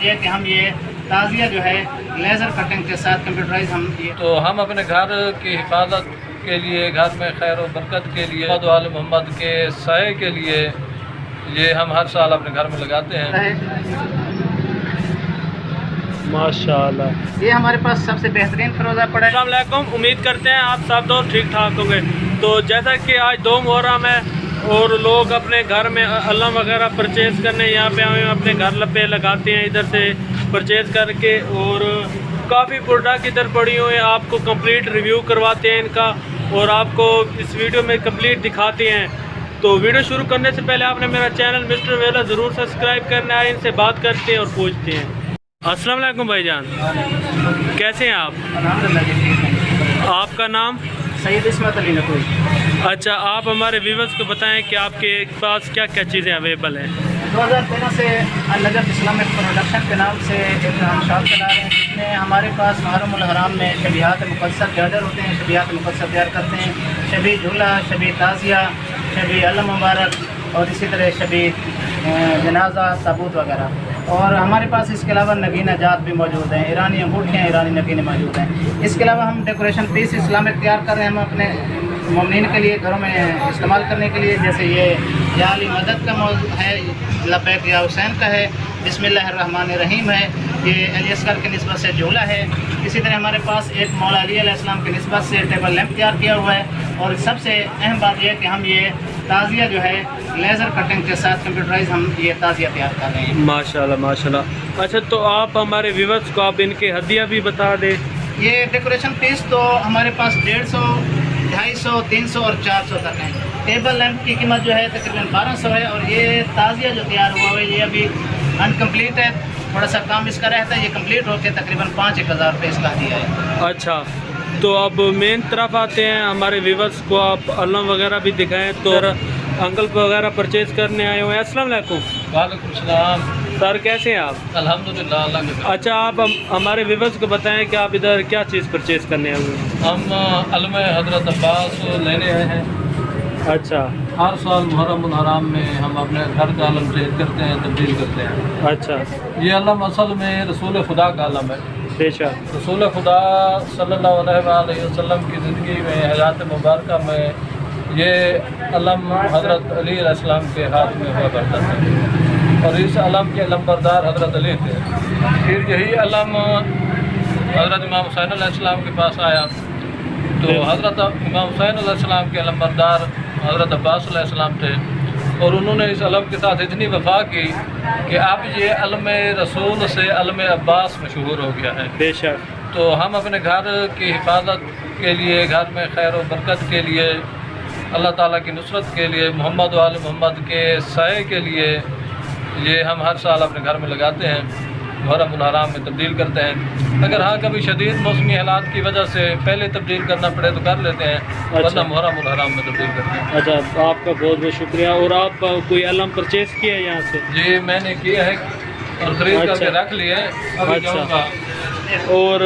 ये कि हम ये ताज़िया जो है लेज़र कटिंग के साथ कंप्यूटराइज हम ये तो हम अपने घर की हिफाजत के लिए, घर में खैर और बरकत के लिए, मोहम्मद के साए के लिए ये हम हर साल अपने घर में लगाते हैं। माशाल्लाह ये हमारे पास सबसे बेहतरीन फिरोज़ा पड़ा है। अस्सलाम वालेकुम, उम्मीद करते हैं आप सब दोस्त ठीक ठाक होंगे। तो जैसा कि आज 2 मुहर्रम है और लोग अपने घर में अल्लम वगैरह परचेज़ करने यहाँ पे हमें अपने घर पे लगाते हैं, इधर से परचेज़ करके, और काफ़ी प्रोडक्ट इधर पड़ी हुई हैं। आपको कंप्लीट रिव्यू करवाते हैं इनका और आपको इस वीडियो में कंप्लीट दिखाते हैं। तो वीडियो शुरू करने से पहले आपने मेरा चैनल मिस्टर वेला ज़रूर सब्सक्राइब करना है। इनसे बात करते हैं और पूछते हैं। अस्सलाम वालेकुम भाईजान, कैसे हैं आप? अल्हम्दुलिल्लाह। आपका नाम? सैयद इस्मत अली नकवी। अच्छा, आप हमारे व्यूवर्स को बताएं कि आपके पास क्या क्या चीज़ें अवेलेबल हैं। 2013 से अल-नजफ इस्लामिक प्रोडक्शन के नाम से एक हम शॉप चला रहे हैं, जिसमें हमारे पास मुहर्रमुल हराम में शबीहात मुक़द्दस के ऑर्डर होते हैं। शबीहात मुक़द्दस तैयार करते हैं, शबी झूला, शबी ताज़िया, शबी अल्लम मुबारक और इसी तरह शबी जनाजा, ताबूत वगैरह। और हमारे पास इसके अलावा नगीना जात भी मौजूद हैं, ईरानी अंगूठियाँ, ईरानी नगीने मौजूद हैं। इसके अलावा हम डेकोरेशन पीस इस्लामिक तैयार कर रहे हैं हम अपने मोमिनीन के लिए, घरों में इस्तेमाल करने के लिए। जैसे ये या अली मदद का है, लब्बैक या हुसैन का है, बिस्मिल्लाहिर्रहमानिर्रहीम है, ये अली असगर की निस्बत से झूला है। इसी तरह हमारे पास एक मौला अली अलैहिस्सलाम की निस्बत से टेबल लैंप तैयार किया हुआ है। और सबसे अहम बात यह है कि हम ये ताज़िया जो है लेज़र कटिंग के साथ कंप्यूटराइज हम ये ताज़िया तैयार कर रहे हैं। माशाल्लाह माशाल्लाह। अच्छा, तो आप हमारे व्यूवर्स को आप इनके हदिया भी बता दें। ये डेकोरेशन पीस तो हमारे पास 150, 250, 300 और 400 तक है। टेबल लैंप की कीमत जो है तकरीबन 1200 है। और ये ताज़िया जो तैयार हुआ है ये अभी अनकम्प्लीट है, थोड़ा सा काम इसका रहता है। ये कंप्लीट होकर तकरीबन 5-1 हज़ार रुपये इसका दिया है। अच्छा, तो अब मेन तरफ आते हैं। हमारे व्यूवर्स को आप अल्लम वगैरह भी दिखाएं। तो अंकल वगैरह परचेज़ करने आए हुए हैं। अस्सलाम वालेकुम। वालेकुम सलाम। सर, कैसे हैं आप? अल्हम्दुलिल्लाह, अल्लाह के शुक्र। अच्छा, आप हमारे व्यूवर्स को बताएं कि आप इधर क्या चीज़ परचेज़ करने आए हुए हैं। हम अलम हज़रत अब्बास लेने आए हैं। अच्छा हर साल मुहर्रमुल हराम में हम अपने घर का अलम चेंज करते हैं, तब्दील करते हैं। अच्छा, ये अलम असल में रसूल खुदा का अलम है। बेशक रसूल खुदा सल्लल्लाहु अलैहि वसल्लम की ज़िंदगी में, हयात मुबारका में ये अलम हज़रत अली अलैहिस्सलाम के हाथ में हुआ करता था और इस अलम के अलमबरदार हज़रत अली थे। फिर यही अलम हज़रत इमाम हुसैन अलैहिस्सलाम के पास आया तो हज़रत इमाम हुसैन अलैहिस्सलाम के अलमबरदार हज़रत अब्बास अलैहिस्सलाम थे और उन्होंने इस अलम के साथ इतनी वफा की कि अब ये अलम रसूल से अलम अब्बास मशहूर हो गया है। बेशक। तो हम अपने घर की हिफाजत के लिए, घर में खैर और बरकत के लिए, अल्लाह ताला की नुसरत के लिए, मोहम्मद वाले मोहम्मद के साए के लिए ये हम हर साल अपने घर में लगाते हैं, मुहर्रमुल हराम में तब्दील करते हैं। अगर हाँ कभी शदीद मौसमी हालात की वजह से पहले तब्दील करना पड़े तो कर लेते हैं, वरना मुहर्रमुल हराम में तब्दील करते हैं। अच्छा, आपका बहुत बहुत शुक्रिया। और आप कोई अलम परचेज़ किया है यहाँ से? जी मैंने किया है और ख़रीद करके रख लिए हैं। अभी जाऊँगा। और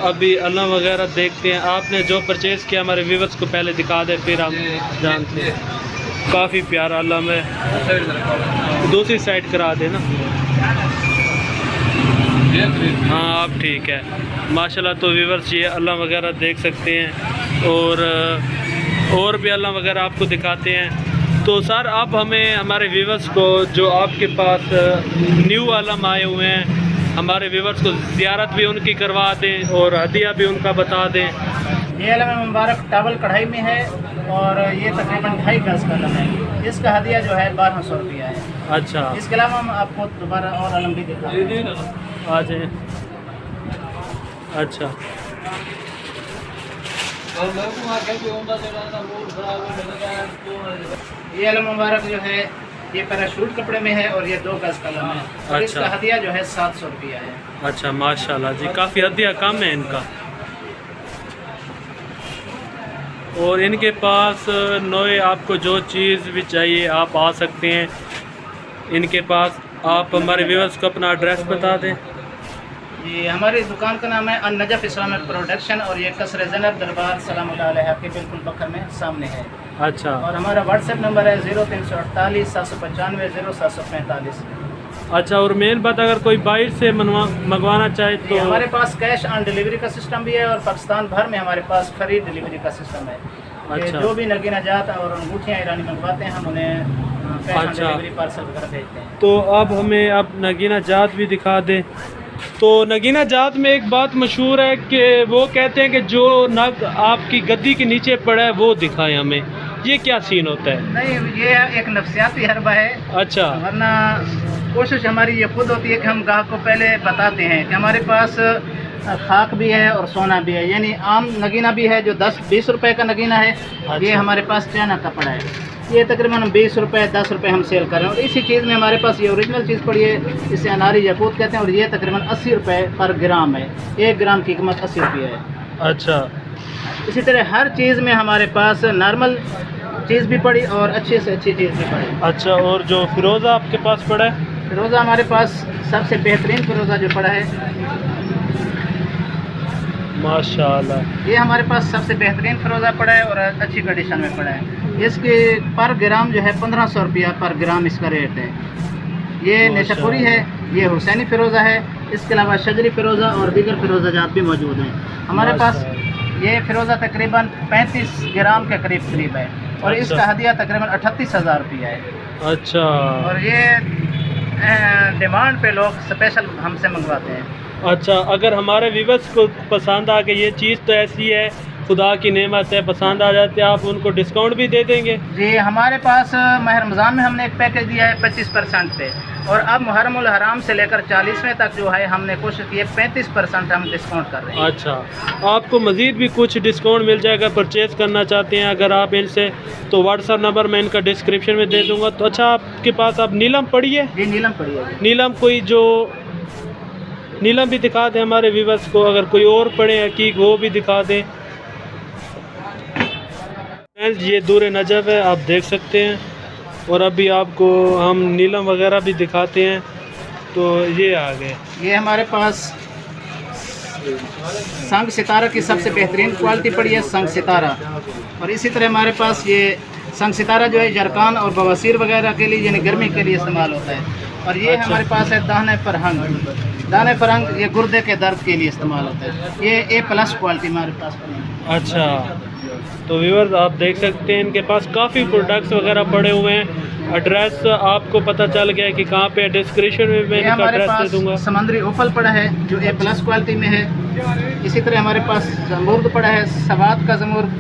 अभी अलम वगैरह देखते हैं। आपने जो परचेज़ किया हमारे व्यूवर्स को पहले दिखा दें, फिर हम जानते हैं। काफ़ी प्यारा अलम है। दूसरी साइड करा देना। हाँ, आप ठीक है माशाल्लाह। तो व्यूवर्स ये अलम वगैरह देख सकते हैं और भी अलम वगैरह आपको दिखाते हैं। तो सर, आप हमें हमारे व्यूवर्स को जो आपके पास न्यू अलम आए हुए हैं, हमारे व्यूवर्स को ज़ियारत भी उनकी करवा दें और हदिया भी उनका बता दें। ये अलम मुबारक टावल कढ़ाई में है और ये तकरीबन 2.5 गज का अलम है। इसका हदिया जो है 1200 रुपया है। अच्छा, इसके अलावा हम आपको दोबारा और अलम भी दिखाते हैं। आ जाए। अच्छा, ये अलम मुबारक जो है ये पैराशूट कपड़े में है और ये 2 गज का अलम है। और अच्छा। इसका हदिया जो है 700 रुपया है। अच्छा माशाल्लाह जी, काफ़ी हदिया कम है इनका। और इनके पास नए आपको जो चीज़ भी चाहिए आप आ सकते हैं इनके पास। आप हमारे व्यूअर्स को अपना एड्रेस बता दें। ये हमारी दुकान का नाम है अल-नजफ इस्लामिक प्रोडक्शन और ये कसर ज़ैनब दरबार सलामुल्लाह अलैहा के बिल्कुल बखर में सामने है। अच्छा और हमारा व्हाट्सएप नंबर है 0348 795 0745। अच्छा, और मेन बात, अगर कोई बाहर से मंगवाना चाहे जी, तो हमारे पास कैश ऑन डिलीवरी का सिस्टम भी है और पाकिस्तान भर में हमारे पास फ्री डिलीवरी का सिस्टम है। ये अच्छा। जो भी नगीना जात और अंगूठियाँ ईरानी मंगवाते हैं हम उन्हें कैश ऑन अच्छा। डिलीवरी पार्सल वगैरह भेजते हैं। तो अब हमें अब नगीना जात भी दिखा दें। तो नगीना जात में एक बात मशहूर है कि वो कहते हैं कि जो नग आपकी गद्दी के नीचे पड़ा है वो दिखाएं हमें, ये क्या सीन होता है? नहीं, ये एक नफ्सियाती हरबा है, अच्छा वरना कोशिश हमारी ये खुद होती है कि हम ग्राहक को पहले बताते हैं कि हमारे पास खाक भी है और सोना भी है। यानी आम नगीना भी है जो 10-20 रुपए का नगीना है। अच्छा। ये हमारे पास चाइना का पड़ा है, ये तकरीबन 20 रुपए 10 रुपए हम सेल कर रहे हैं। और इसी चीज़ में हमारे पास ये ओरिजिनल चीज़ पड़ी है, इसे अनारी यकूत कहते हैं और ये तकरीबन 80 रुपए पर ग्राम है। 1 ग्राम की कीमत 80 रुपये है। अच्छा इसी तरह हर चीज़ में हमारे पास नॉर्मल चीज़ भी पड़ी और अच्छी से अच्छी चीज़ भी पड़ी। अच्छा, और जो फिरोज़ा आपके पास पड़ा है? फिरोज़ा हमारे पास सबसे बेहतरीन फिरोज़ा जो पड़ा है, माशाल्लाह। ये हमारे पास सबसे बेहतरीन फिरोज़ा पड़ा है और अच्छी कंडीशन में पड़ा है। इसके पर ग्राम जो है 1500 रुपया पर ग्राम इसका रेट है। ये माशाल्लाह। नेशापुरी है, ये हुसैनी फिरोज़ा है। इसके अलावा शजरी फिरोज़ा और दीगर फिरोज़ा जात भी मौजूद हैं हमारे पास। ये फिरोज़ा तकरीबन 35 ग्राम के करीब है और अच्छा। इसका हदिया तकरीबन 38,000 रुपया है। अच्छा और ये डिमांड पे लोग स्पेशल हमसे मंगवाते हैं। अच्छा, अगर हमारे व्यूअर्स को पसंद आ के ये चीज़ तो ऐसी है, खुदा की नेमत है, पसंद आ जाते हैं, आप उनको डिस्काउंट भी दे देंगे? जी, हमारे पास माह रमज़ान में हमने एक पैकेज दिया है 25% पे, और अब मुहर्रम उल हराम से लेकर 40वें तक जो है हमने कोशिश की है 35% हम डिस्काउंट कर रहे हैं। अच्छा, आपको मज़ीद भी कुछ डिस्काउंट मिल जाएगा परचेज़ करना चाहते हैं अगर आप इनसे, तो व्हाट्सअप नंबर मैं इनका डिस्क्रिप्शन में दे दूँगा। तो अच्छा, आपके पास अब नीलम पड़ी है? जी, नीलम पड़ी है। नीलम कोई जो नीलम भी दिखा दें हमारे व्यूअर्स को, अगर कोई और पड़े हकीक वो भी दिखा दें। ये दूर नजब है, आप देख सकते हैं। और अभी आपको हम नीलम वगैरह भी दिखाते हैं। तो ये आ गए, ये हमारे पास संग सितारा की सबसे बेहतरीन क्वालिटी पड़ी है, संग सितारा। और इसी तरह हमारे पास ये संग सितारा जो है जरकान और बवासीर वगैरह के लिए, यानी गर्मी के लिए इस्तेमाल होता है। और ये अच्छा। हमारे पास है दाने फरहंग। दाने फरहंग ये गुर्दे के दर्द के लिए इस्तेमाल होता है। ये A+ क्वालिटी हमारे पास पड़ी है। अच्छा, तो व्यूअर्स आप देख सकते हैं इनके पास काफ़ी प्रोडक्ट्स वगैरह पड़े हुए हैं। एड्रेस आपको पता चल गया है कि कहाँ पे, डिस्क्रिप्शन में मैं ये इनका हमारे एड्रेस दे पास दूँगा। समंदरी ओपल पड़ा है जो A+ क्वालिटी में है। इसी तरह हमारे पास जमूर्द पड़ा है, सवात का जमूर्द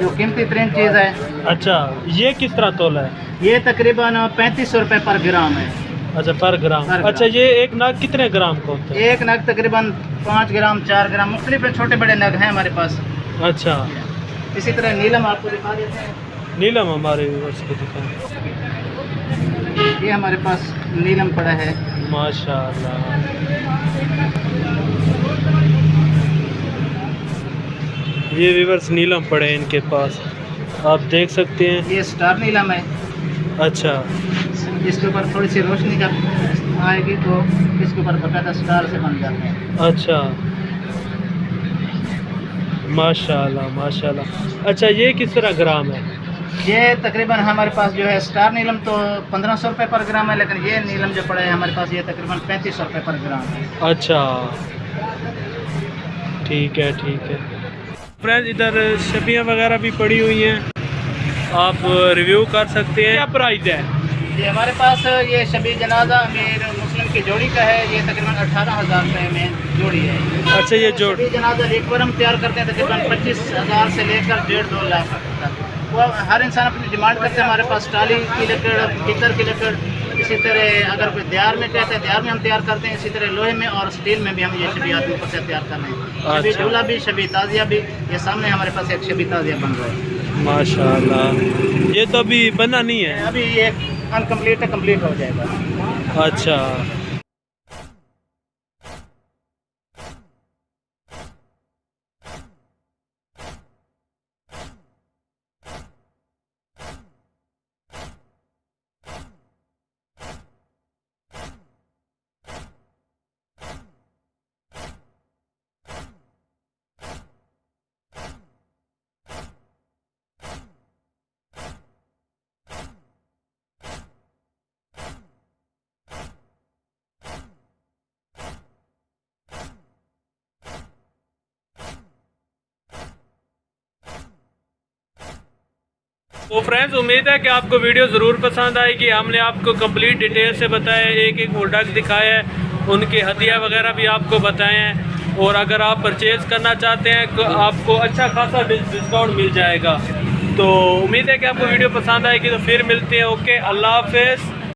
जो कीमती तरीन चीज़ है। अच्छा, ये किस तरह तोला है? ये तकरीबन 3500 रुपये पर ग्राम है। अच्छा, पर ग्राम। पर अच्छा, ग्राम। ये एक नग कितने ग्राम का होता है? एक नग तकरीबन 5 ग्राम 4 ग्राम मुख्तलिफ छोटे बड़े नग हैं हमारे पास। अच्छा, इसी तरह नीलम आपको दिखा देते हैं। नीलम हमारे व्यूअर्स को दिखाएं। ये हमारे पास नीलम पड़ा है। माशाल्लाह, ये व्यूअर्स नीलम पड़े हैं इनके पास, आप देख सकते हैं। ये स्टार नीलम है। अच्छा, इसके ऊपर थोड़ी सी रोशनी जब आएगी तो इसके ऊपर बकायदा स्टार से बन जाते हैं। अच्छा, माशाल्लाह माशाल्लाह। अच्छा, ये किस तरह ग्राम है? ये तकरीबन हमारे पास जो है स्टार नीलम तो 1500 रुपये पर ग्राम है, लेकिन ये नीलम जो पड़ा है हमारे पास ये तकरीबन 3500 रुपये पर ग्राम है। अच्छा, ठीक है ठीक है। फ्रेंड्स, इधर शबियाँ वगैरह भी पड़ी हुई हैं, आप रिव्यू कर सकते हैं। क्या प्राइस है? ये हमारे पास ये शबी जनाजा अमीर मुस्लिम की जोड़ी का है। ये तकरीबन 18,000 रुपये में जोड़ी है। अच्छा, ये जोड़ शबी जनाजा एक बार हम तैयार करते हैं तकरीबन 25,000 से लेकर 1.5-2 लाख तक। वो हर इंसान अपनी डिमांड करते हैं। हमारे पास टाली की लकड़, पीतल की लकड़, इसी तरह अगर कोई दियार में कहते हैं दियार में हम तैयार करते हैं। इसी तरह लोहे में और स्टील में भी हम ये शबी आदमी से तैयार कर रहे हैं। शबी अच्छा। झूला भी, शबी ताजिया भी। ये सामने हमारे पास एक शबी ताजिया बन रहा है। माशाल्लाह। ये तो अभी बना नहीं है? अभी ये अनकम्प्लीट है, कम्प्लीट हो जाएगा। अच्छा, तो फ्रेंड्स, उम्मीद है कि आपको वीडियो ज़रूर पसंद आएगी। हमने आपको कंप्लीट डिटेल से बताया है, एक एक प्रोडक्ट दिखाया है, उनके हदिया वगैरह भी आपको बताए हैं। और अगर आप परचेज़ करना चाहते हैं तो आपको अच्छा खासा डिस्काउंट मिल जाएगा। तो उम्मीद है कि आपको वीडियो पसंद आएगी। तो फिर मिलते हैं। ओके, अल्लाह हाफ़िज़।